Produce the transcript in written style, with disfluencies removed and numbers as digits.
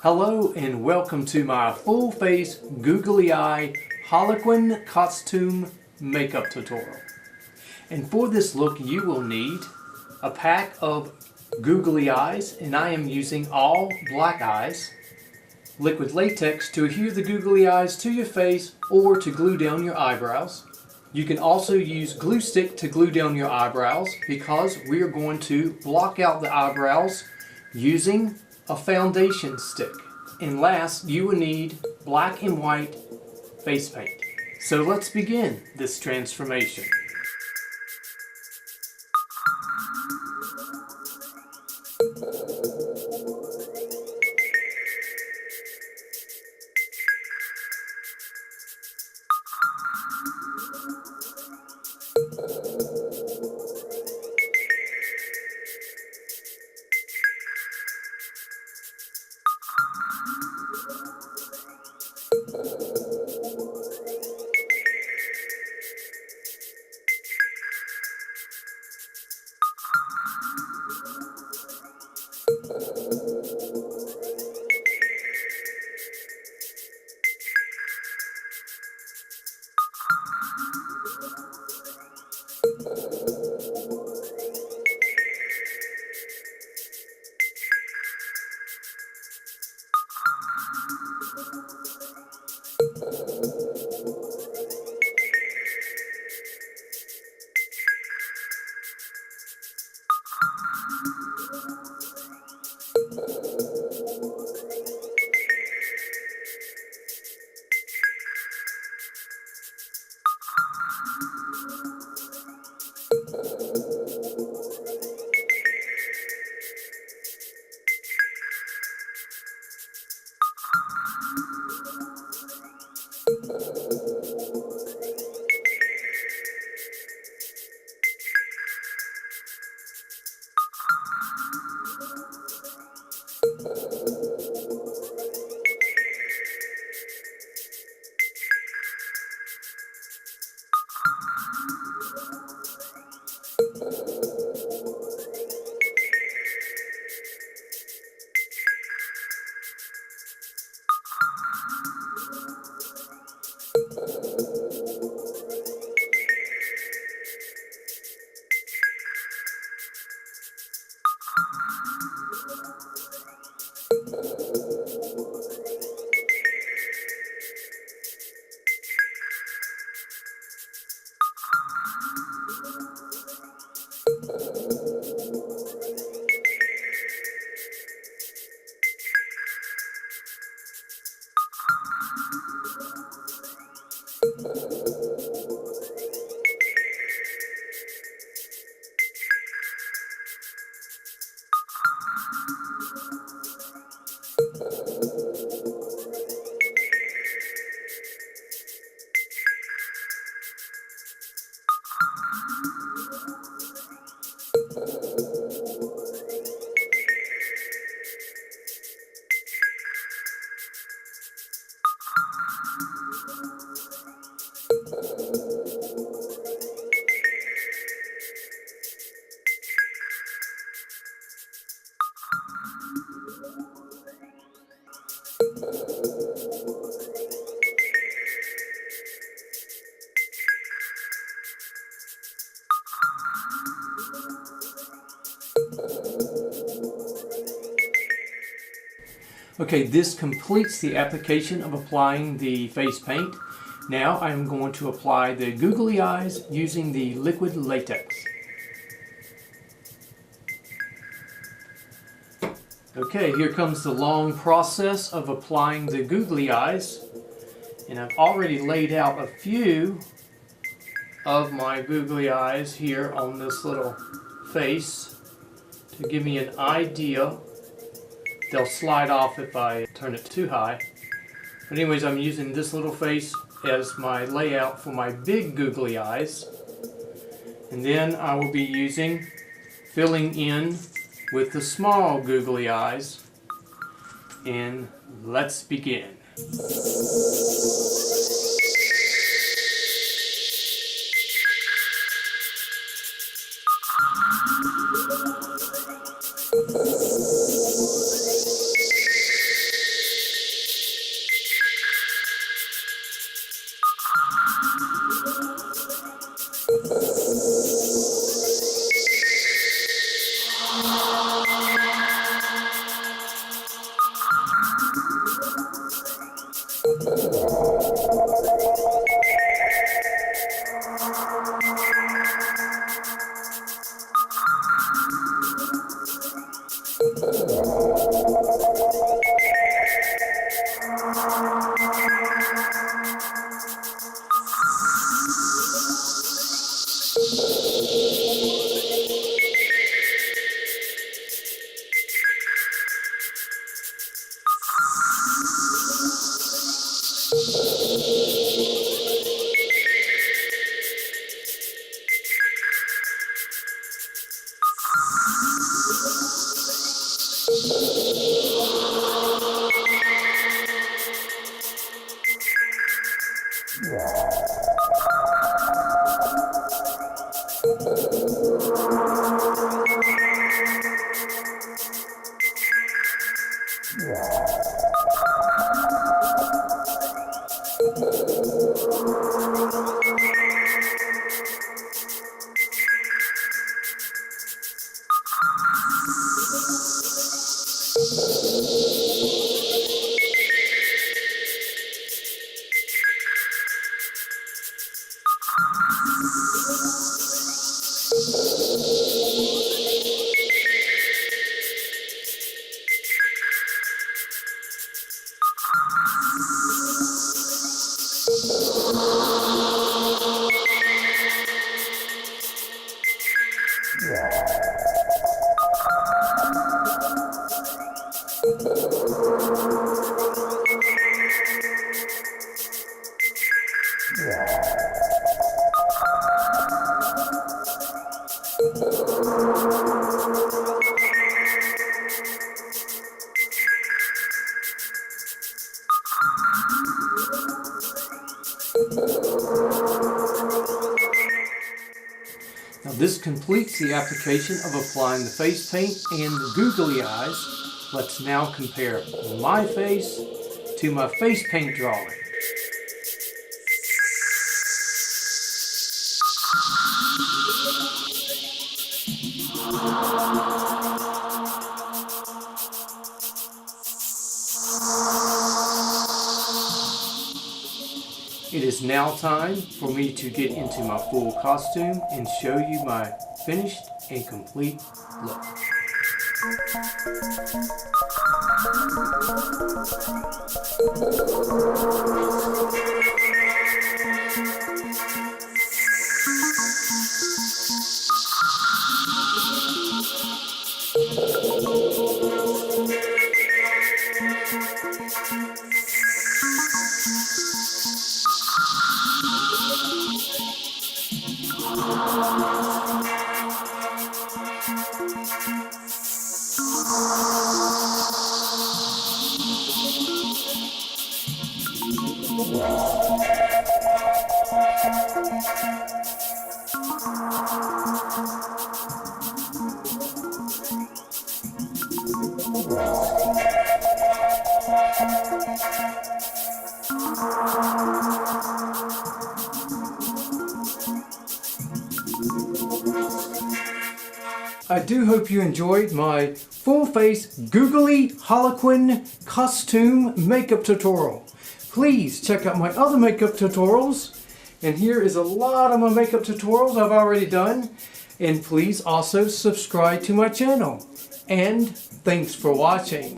Hello and welcome to my full face googly eye Harlequin costume makeup tutorial. And for this look you will need a pack of googly eyes, and I am using all black eyes, liquid latex to adhere the googly eyes to your face or to glue down your eyebrows. You can also use glue stick to glue down your eyebrows because we are going to block out the eyebrows using a foundation stick. And last, you will need black and white face paint. So let's begin this transformation. Okay, this completes the application of applying the face paint. Now I'm going to apply the googly eyes using the liquid latex. Okay, here comes the long process of applying the googly eyes. And I've already laid out a few of my googly eyes here on this little face to give me an idea. They'll slide off if I turn it too high. But anyways, I'm using this little face as my layout for my big googly eyes. And then I will be filling in with the small googly eyes. And let's begin. this completes the application of applying the face paint and the googly eyes. Let's now compare my face to my face paint drawing. It is now time for me to get into my full costume and show you my finished and complete look. I do hope you enjoyed my full face googly Harlequin costume makeup tutorial. Please check out my other makeup tutorials, and here is a lot of my makeup tutorials I've already done, and please also subscribe to my channel. And thanks for watching.